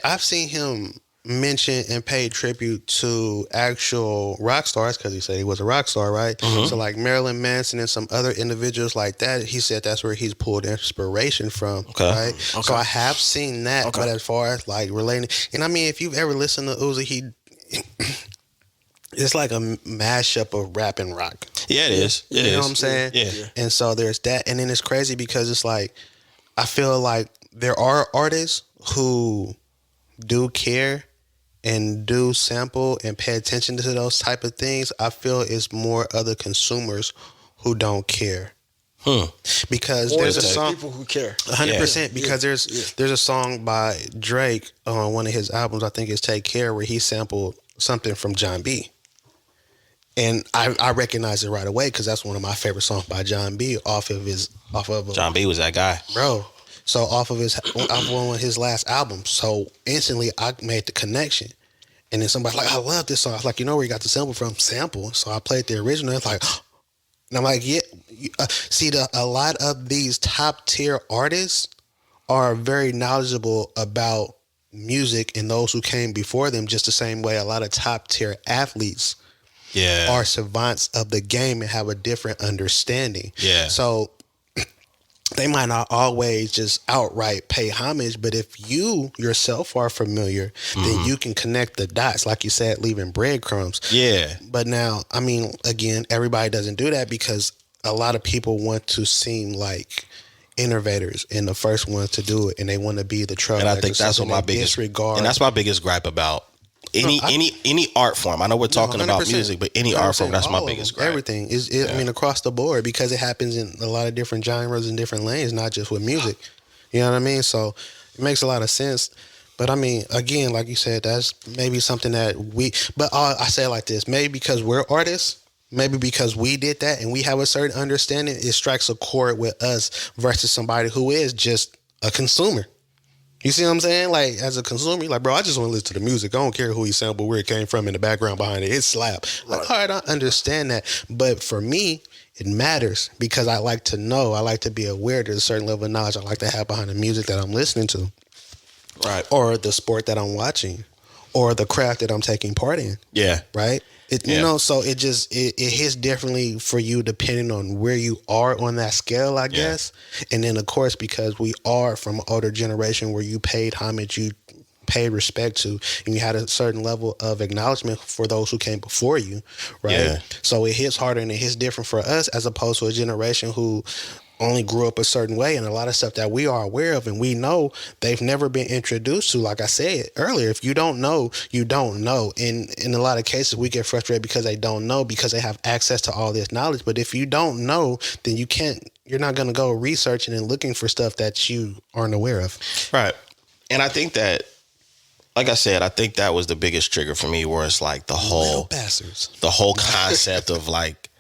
I've seen him mention and pay tribute to actual rock stars, because he said he was a rock star, right? So like Marilyn Manson and some other individuals like that, he said that's where he's pulled inspiration from, right? So I have seen that, but as far as like relating, and I mean, if you've ever listened to Uzi, it's like a mashup of rap and rock.
Yeah, it is.
You know what I'm saying?
Yeah.
And so there's that, and then it's crazy because it's like, I feel like there are artists who do care and do sample and pay attention to those type of things. I feel it's more other consumers who don't care. Because there's a song,
people who care
100%. Because there's a song by Drake on one of his albums, I think it's Take Care, where he sampled something from John B. And I recognize it right away because that's one of my favorite songs by John B. off of
John B was that guy,
bro. So off of one of his last albums. So instantly I made the connection. And then somebody's like, I love this song. I was like, you know where you got the sample from? Sample. So I played the original. It's like, and I'm like, yeah. See, a lot of these top tier artists are very knowledgeable about music and those who came before them, just the same way a lot of top tier athletes are savants of the game and have a different understanding.
Yeah.
So they might not always just outright pay homage, but if you yourself are familiar, then you can connect the dots, like you said, leaving breadcrumbs.
Yeah.
But now, I mean, again, everybody doesn't do that because a lot of people want to seem like innovators and the first ones to do it, and they want to be the trailblazer.
And I think that's what my biggest
disregard.
And that's my biggest gripe about any art form. I know we're talking about music, but any art form, that's my biggest gripe.
Everything is, I mean, across the board, because it happens in a lot of different genres and different lanes, not just with music. You know what I mean? So it makes a lot of sense. But I mean, again, like you said, that's maybe something that I say it like this, maybe because we're artists, maybe because we did that and we have a certain understanding, it strikes a chord with us versus somebody who is just a consumer. You see what I'm saying? Like, as a consumer, you're like, bro, I just want to listen to the music. I don't care who he sampled, where it came from, in the background behind it. It's slap. Like, all right, I understand that. But for me, it matters because I like to know. I like to be aware. There's a certain level of knowledge I like to have behind the music that I'm listening to.
Right.
Or the sport that I'm watching. Or the craft that I'm taking part in.
Yeah.
Right? You know, so it hits differently for you depending on where you are on that scale, I guess. And then, of course, because we are from an older generation where you paid homage, you paid respect to, and you had a certain level of acknowledgement for those who came before you, right?
Yeah.
So it hits harder and it hits different for us as opposed to a generation who only grew up a certain way, and a lot of stuff that we are aware of and we know they've never been introduced to. Like I said earlier, if you don't know, you don't know. And in a lot of cases, we get frustrated because they don't know, because they have access to all this knowledge. But if you don't know, then you're not going to go researching and looking for stuff that you aren't aware of.
Right. And I think that, like I said, I think that was the biggest trigger for me, where it's like the whole concept of like,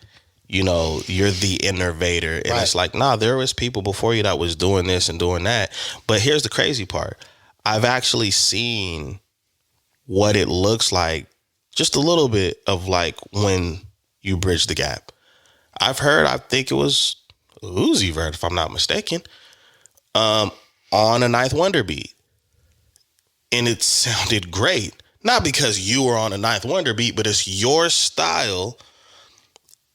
you know, you're the innovator. And it's like, nah, there was people before you that was doing this and doing that. But here's the crazy part. I've actually seen what it looks like, just a little bit of like when you bridge the gap. I think it was Uzi Vert, if I'm not mistaken, on a Ninth Wonder beat. And it sounded great. Not because you were on a Ninth Wonder beat, but it's your style,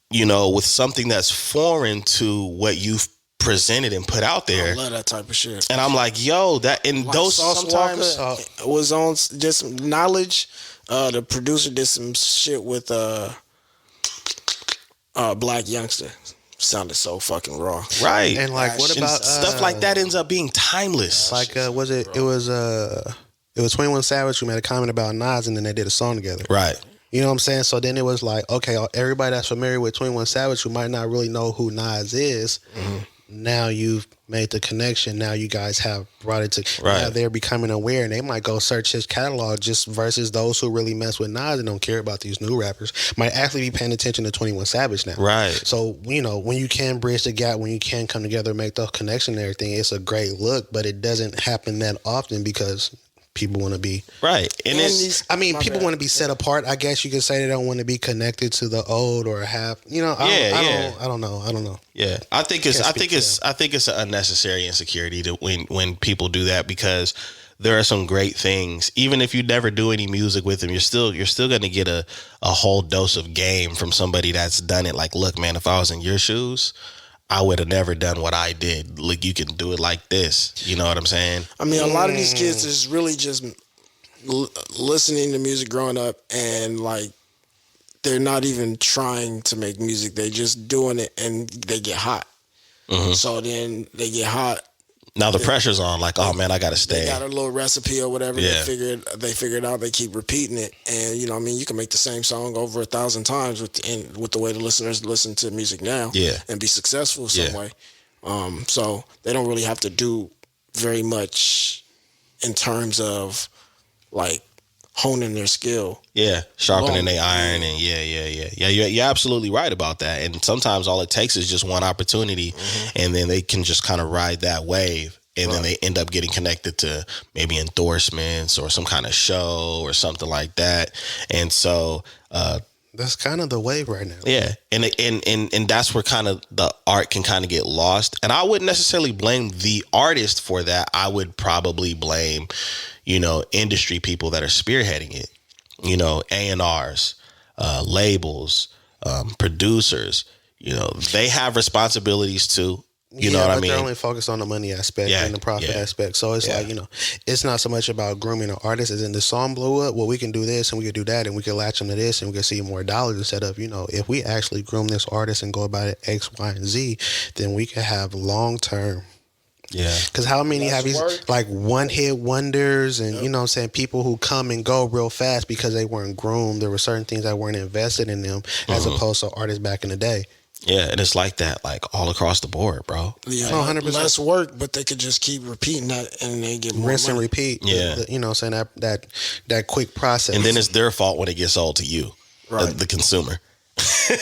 you know, with something that's foreign to what you've presented and put out there.
I love that type of shit.
And I'm like, yo, that in like those sometimes
was on just knowledge. The producer did some shit with Black Youngster. sounded so fucking raw.
Right.
And like, what
And
about
stuff like that ends up being timeless.
like it was 21 Savage who made a comment about Nas, and then they did a song together.
Right.
You know what I'm saying? So then it was like, okay, everybody that's familiar with 21 Savage who might not really know who Nas is, now you've made the connection. Now you guys have brought it to, now they're becoming aware, and they might go search his catalog just versus those who really mess with Nas and don't care about these new rappers might actually be paying attention to 21 Savage now.
Right.
So, you know, when you can bridge the gap, when you can come together and make the connection and everything, it's a great look, but it doesn't happen that often because people want to be
right, and it's.
I mean, people want to be set apart. I guess you could say they don't want to be connected to the old or have. You know, I don't know.
Yeah, I think it's an unnecessary insecurity to when people do that, because there are some great things. Even if you never do any music with them, you're still going to get a whole dose of game from somebody that's done it. Like, look, man, if I was in your shoes, I would have never done what I did. Like, you can do it like this. You know what I'm saying?
I mean, a lot of these kids is really just listening to music growing up, and like they're not even trying to make music. They're just doing it, and they get hot. So then they get hot.
Now the pressure's on. Like, oh man, I gotta stay.
They got a little recipe or whatever. Yeah. They figured out. They keep repeating it, and you know, I mean, you can make the same song over 1,000 times with the way the listeners listen to music now.
Yeah.
And be successful some way. So they don't really have to do very much in terms of like honing their skill.
Yeah, sharpening their iron, and yeah. You're absolutely right about that. And sometimes all it takes is just one opportunity, and then they can just kind of ride that wave, and then they end up getting connected to maybe endorsements or some kind of show or something like that. And so
that's kind of the wave right now.
Yeah, and that's where kind of the art can kind of get lost. And I wouldn't necessarily blame the artist for that. I would probably blame, you know, industry people that are spearheading it. You know, A&Rs, labels, producers. You know, they have responsibilities too. You know what I mean?
They're only focused on the money aspect and the profit aspect. So it's like, you know, it's not so much about grooming an artist as in the song blew up. Well, we can do this and we can do that and we can latch onto this and we can see more dollars instead of, you know, if we actually groom this artist and go about it X, Y, and Z, then we can have long term.
Yeah.
Because how many have these like one hit wonders and, you know what I'm saying, people who come and go real fast because they weren't groomed. There were certain things that weren't invested in them as opposed to artists back in the day.
Yeah, and it's like that, like all across the board, bro.
Yeah, 100%. Less work, but they could just keep repeating that, and they get more
rinse
money.
and repeat.
Yeah,
you know, what I'm saying that quick process,
and then it's their fault when it gets sold to you, the consumer.
We're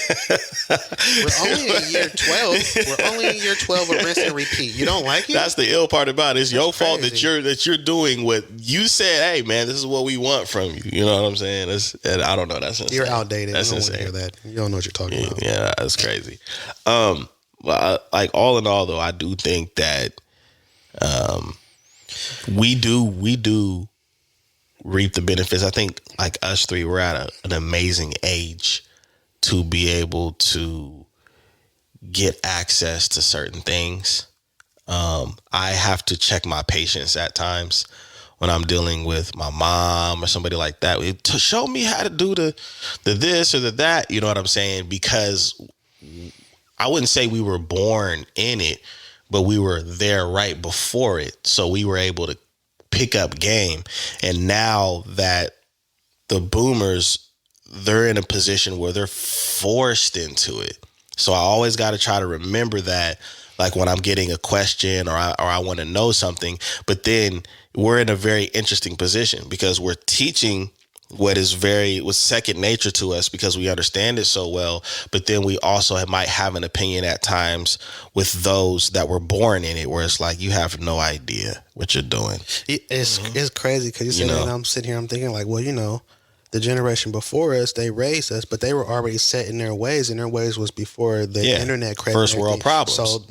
only in year 12. We're only in year 12 of rinse and repeat. You don't like it?
That's the ill part about it. It's your fault that you're doing what you said. Hey, man, this is what we want from you. You know what I'm saying? And I don't know. That's insane.
You're outdated.
That's
insane. Hear that. You don't know what you're talking about.
Yeah, that's crazy. Like all in all, though, I do think that we do reap the benefits. I think like us three, we're at an amazing age to be able to get access to certain things. I have to check my patience at times when I'm dealing with my mom or somebody like that to show me how to do the this or the that. You know what I'm saying? Because I wouldn't say we were born in it, but we were there right before it. So we were able to pick up game. And now that the boomers, they're in a position where they're forced into it. So I always got to try to remember that, like when I'm getting a question or I want to know something, but then we're in a very interesting position because we're teaching what's second nature to us because we understand it so well. But then we also might have an opinion at times with those that were born in it, where it's like, you have no idea what you're doing.
It's crazy because you know, and I'm sitting here, I'm thinking like, well, you know, the generation before us, they raised us, but they were already set in their ways, and their ways was before the internet craze.
First world problems.
So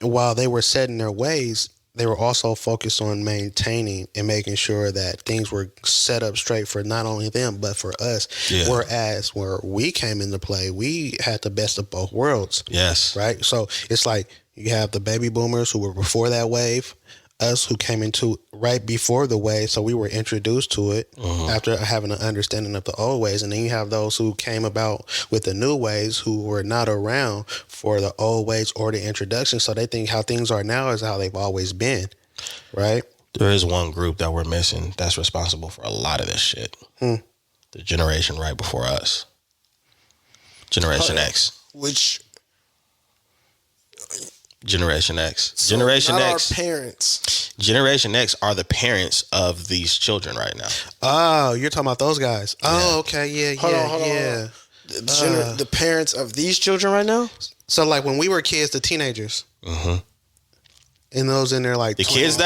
while they were set in their ways, they were also focused on maintaining and making sure that things were set up straight for not only them, but for us. Yeah. Whereas where we came into play, we had the best of both worlds.
Yes.
Right? So it's like you have the baby boomers who were before that wave. us who came into right before the way, so we were introduced to it after having an understanding of the old ways, and then you have those who came about with the new ways who were not around for the old ways or the introduction, so they think how things are now is how they've always been, right?
There is one group that we're missing that's responsible for a lot of this shit. The generation right before us. Generation X.
Which
Generation X.
so
Generation
not
X.
our parents.
Generation X are the parents of these children right now.
Oh, you're talking about those guys. Oh, okay, yeah,
Hold
yeah,
on.
yeah.
The parents of these children right now.
So like when we were kids, the teenagers, and those in there like
The kids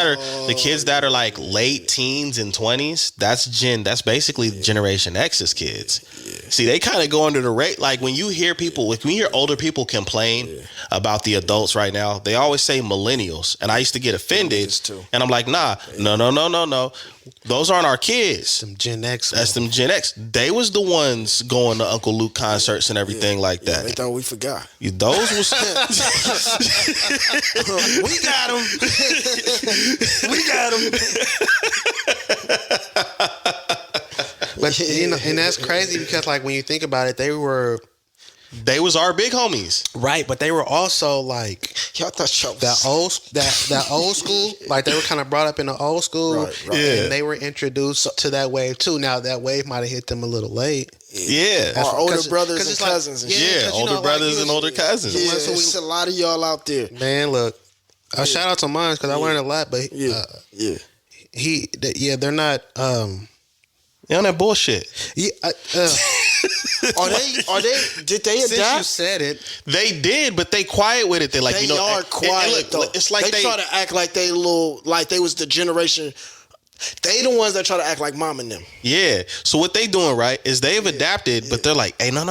that are like late teens and 20s, that's basically Generation X's kids. See, they kind of go under the rate. Like when you hear older people complain about the adults right now, they always say millennials. And I used to get offended. And I'm like, no. Those aren't our kids.
some Gen X.
That's them Gen X. They was the ones going to Uncle Luke concerts and everything like that.
They thought we forgot.
Those was
We got them. We got them.
But and that's crazy because like when you think about it, they was
our big homies.
right, but they were also like
Y'all thought y'all
that old school, like they were kind of brought up in the old school,
Right.
Yeah.
and they were introduced to that wave too. Now that wave might have hit them a little late.
Yeah.
Our older
'cause
brothers and
it's like-
cousins. And
yeah,
shit.
'cause you
older
know, like,
brothers
you
and
was-
older cousins.
Yeah,
so we-
it's a lot of y'all out there.
Man, look, a shout out to mine because I learned a lot. But
Yeah.
they're not.
They on that bullshit.
Yeah,
Are they? Did they
since you
adapt?
said it,
They did, but they quiet with it. They like,
They are quiet though.
It's like
they try to act like they was the generation. They the ones that try to act like mom and them.
yeah. So what they doing right is they've adapted, but they're like, hey, no,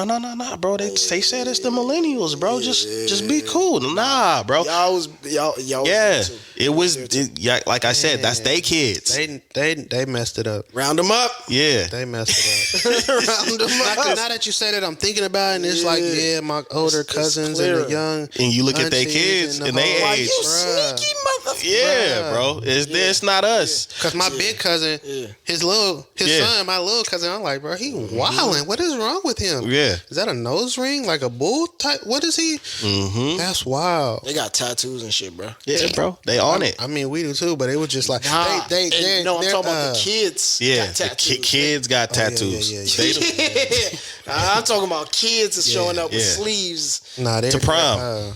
bro. They said it's the millennials, bro. Just be cool. Nah, bro.
Y'all.
Yeah,
was too.
it was. Like I said, that's they kids.
they messed it up.
Round them up.
Yeah.
They messed it up.
Round them up.
Now that you said it, I'm thinking about it, and it's like, yeah, my older
it's
cousins and the
clearer.
young,
And you look at their
aunties
kids and
the
they
whole-
age.
You
Bruh.
sneaky motherfucker.
Yeah, bro. It's not us.
Cause my big cousin, his son, my little cousin, I'm like, bro, he wilding. What is wrong with him?
Yeah.
Is that a nose ring, like a bull type? What is he? That's wild.
They got tattoos and shit, bro.
Yeah, bro. They on it.
I mean, we do too, but it was just like
No, I'm
they're,
talking about the kids.
Yeah,
got
the
tattoos.
kids got tattoos.
yeah.
They the-
I'm talking about kids that's showing up with
yeah.
sleeves.
Nah, they're
To prom.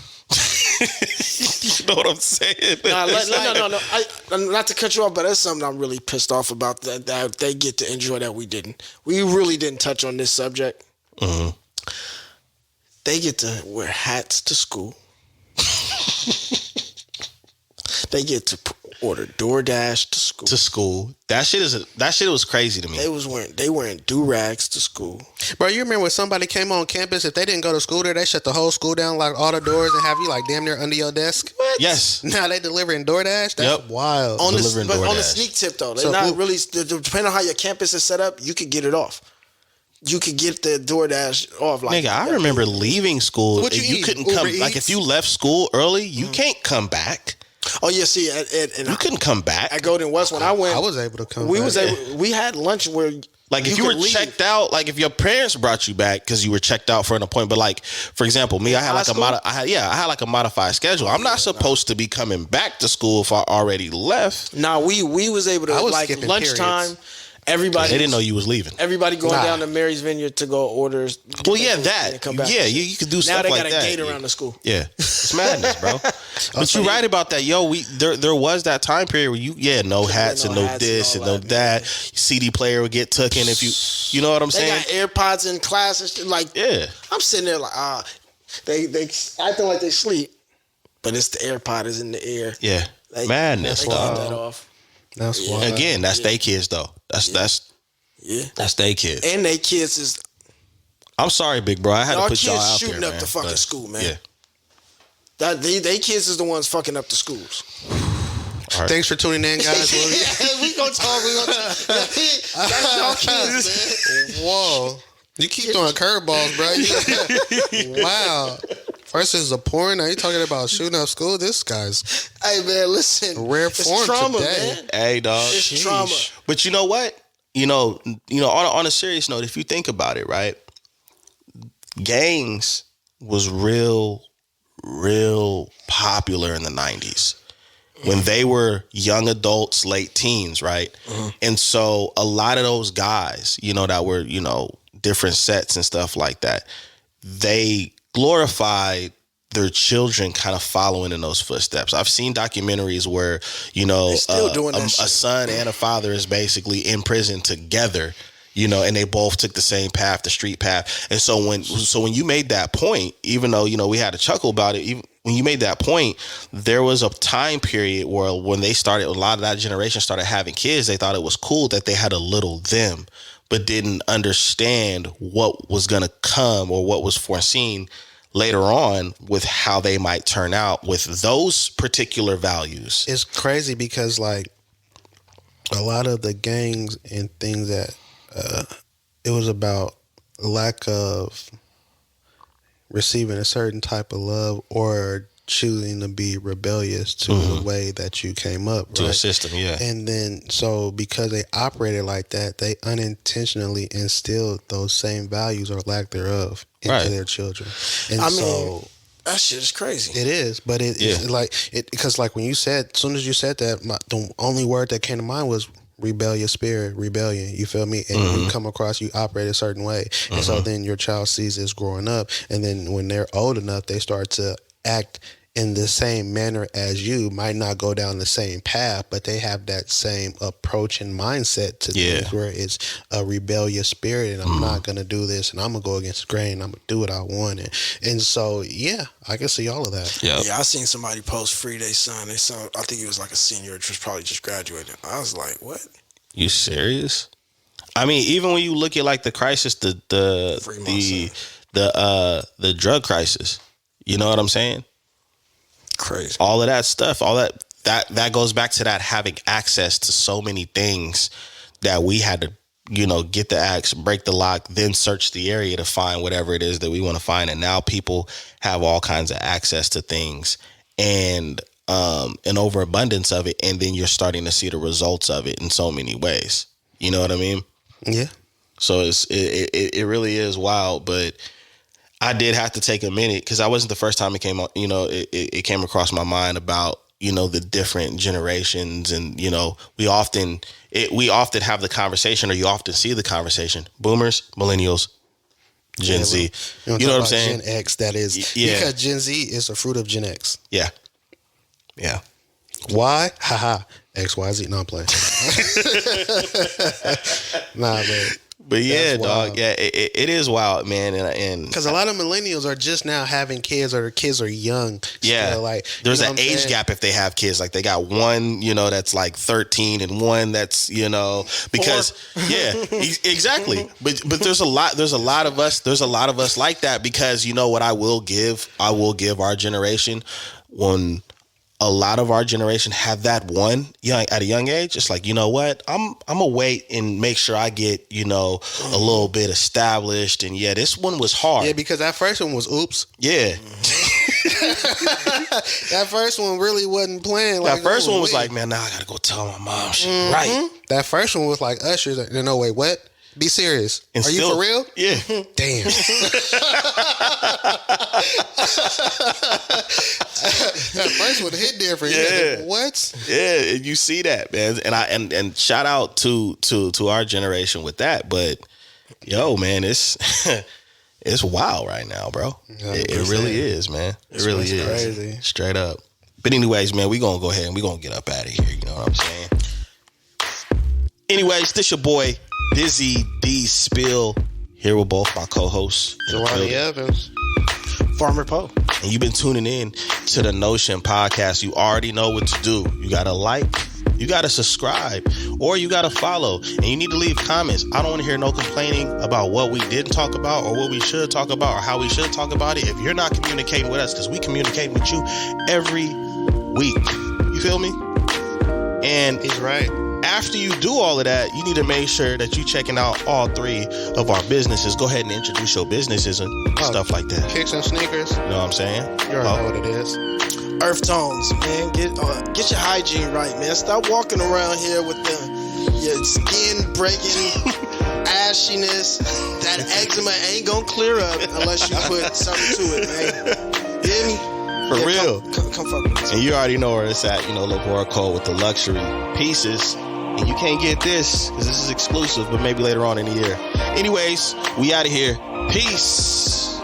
You know what I'm saying?
No,
It's like-
no. Not to cut you off, but that's something I'm really pissed off about. That they get to enjoy that we didn't. We really didn't touch on this subject. They get to wear hats to school. They get to order DoorDash to school.
To school. That shit was crazy to me.
They wearing do-rags to school.
Bro, you remember when somebody came on campus, if they didn't go to school there, they shut the whole school down, lock all the doors, and have you like damn near under your desk?
What?
Yes.
Now they delivering DoorDash? That's
Yep.
wild.
On the
Delivering DoorDash.
sneak tip though, they're
So
not
who-
really. Depending on how your campus is set up, you could get it off. You could get the DoorDash off. Like
Nigga, I remember leaving school.
What you
You
eat?
couldn't
Uber
come. Like
Eats?
if you left school early, you can't come back.
Oh yeah, see,
You couldn't come back.
at Golden West when I went,
I was able to come.
we
back.
was able. We had lunch where
Like if you were
could leave.
checked out, like if your parents brought you back because you were checked out for an appointment. But like for example, me, I had like I had like a modified schedule. I'm not supposed to be coming back to school if I already left.
Nah, we was able to
I was
like
skipping
lunchtime.
periods.
Everybody
They didn't know you was leaving.
Everybody going
Nah.
down to Mary's Vineyard to go order.
Well, yeah,
and
that.
come back.
Yeah, you could do
Now
stuff
they
like
got
that.
a gate around the school.
Yeah, it's madness, bro. But you're right about that, yo. There was that time period where no hats and no
hats and
this and
all
no
that,
that. CD player would get taken if you know what I'm
They
saying?
got AirPods in class and shit. Like,
Yeah.
I'm sitting there like, they acting like they sleep, but it's the AirPod is in the ear.
Yeah,
They-
madness,
They got
dog.
that off.
That's wild.
Again, that's they kids though. That's they kids.
And they kids is
I'm sorry, big bro. I had
y'all
to put y'all
kids
out
shooting
there,
up
man.
the fucking
But,
school, man.
Yeah.
That they kids is the ones fucking up the schools.
Thanks for tuning in, guys.
we gonna talk. That's y'all kids, man.
Whoa. You keep throwing curveballs, bro. Wow. First is a porn. Now you talking about shooting up school. This guy's
Hey man, listen.
rare
It's
form
trauma,
today.
man.
Hey, dog.
It's trauma.
But you know what? On a serious note, if you think about it, right? Gangs was real popular in the 90s when they were young adults, late teens, right? Mm-hmm. And so a lot of those guys, that were, different sets and stuff like that, they glorified their children kind of following in those footsteps. I've seen documentaries where,
still doing that
a
shit.
son and a father is basically in prison together, and they both took the same path, the street path. And so when you made that point, even though, we had a chuckle about it, even when you made that point, there was a time period where when a lot of that generation started having kids, they thought it was cool that they had a little them, but didn't understand what was going to come or what was foreseen later on with how they might turn out with those particular values.
It's crazy because like a lot of the gangs and things that it was about lack of receiving a certain type of love or choosing to be rebellious to the way that you came up,
to
right?
a system, yeah.
And then so because they operated like that, they unintentionally instilled those same values or lack thereof into their children. And
I mean, that shit is crazy.
it is, but it's like it because like when you said, as soon as you said that, the only word that came to mind was rebellious spirit, rebellion. You feel me? And you come across, you operate a certain way, and so then your child sees this growing up, and then when they're old enough, they start to act in the same manner as you. Might not go down the same path, but they have that same approach and mindset to things where it's a rebellious spirit, and I'm not gonna do this, and I'm gonna go against the grain. I'm gonna do what I want, and so I can see all of that.
Yeah, I seen somebody post free their son. Their son, I think he was like a senior, just probably just graduated. I was like, what?
You serious? I mean, even when you look at like the crisis, the drug crisis, you know what I'm saying?
Crazy.
All of that stuff, that goes back to that having access to so many things that we had to, get the axe, break the lock, then search the area to find whatever it is that we want to find. And now people have all kinds of access to things and an overabundance of it. And then you're starting to see the results of it in so many ways. You know what I mean?
Yeah.
So it really is wild, but I did have to take a minute because I wasn't the first time it came on. It came across my mind about the different generations, and we often have the conversation, or you often see the conversation: boomers, millennials, Gen Z.
You
know what I'm saying?
Gen X, that is, because Gen Z is a fruit of Gen X.
Yeah.
Why? Haha. XYZ. No, I'm playing. Nah, man.
But yeah, dog. Yeah, it is wild, man. And
because a lot of millennials are just now having kids, or their kids are young.
Yeah,
still, like
there's an age gap if they have kids. Like they got one, that's like 13, and one that's because exactly. But there's a lot of us like that, because what I will give our generation when. A lot of our generation have that one at a young age. It's like, what? I'm gonna wait and make sure I get, a little bit established. And this one was hard.
Yeah, because that first one was oops.
Yeah.
That first one really wasn't playing.
That first one was like, man, now I gotta go tell my mom shit. Right.
That first one was like Usher's. No, wait, what? Be serious.
And
Are you for real?
Yeah.
Damn. That first one hit different.
Yeah.
Like, what?
Yeah, you see that, man. And shout out to our generation with that. But yo, man, it's it's wild right now, bro. It really is, man. It really is.
Crazy.
Straight up. But anyways, man, we gonna go ahead and we gonna get up out of here. You know what I'm saying? Anyways, this your boy Dizzy D Spill here with both my co-hosts,
Ronnie Evans,
Farmer Poe.
and you've been tuning in to the Notion Podcast. You already know what to do. You gotta like, you gotta subscribe, or you gotta follow, and you need to leave comments. I don't want to hear no complaining about what we didn't talk about, or what we should talk about, or how we should talk about it. If you're not communicating with us, because we communicate with you every week. You feel me? And
he's right.
after you do all of that, you need to make sure that you're checking out all 3 of our businesses. Go ahead and introduce your businesses and stuff like that.
Kicks and sneakers.
You know what I'm saying?
You already know what it is.
Earth tones, man. Get your hygiene right, man. Stop walking around here with your skin breaking ashiness. That eczema ain't gonna clear up unless you put something to it, man. Hear me?
For real.
Come fuck with us.
And you already know where it's at, Labora Code with the luxury pieces. And you can't get this because this is exclusive, but maybe later on in the year. Anyways, we out of here. Peace.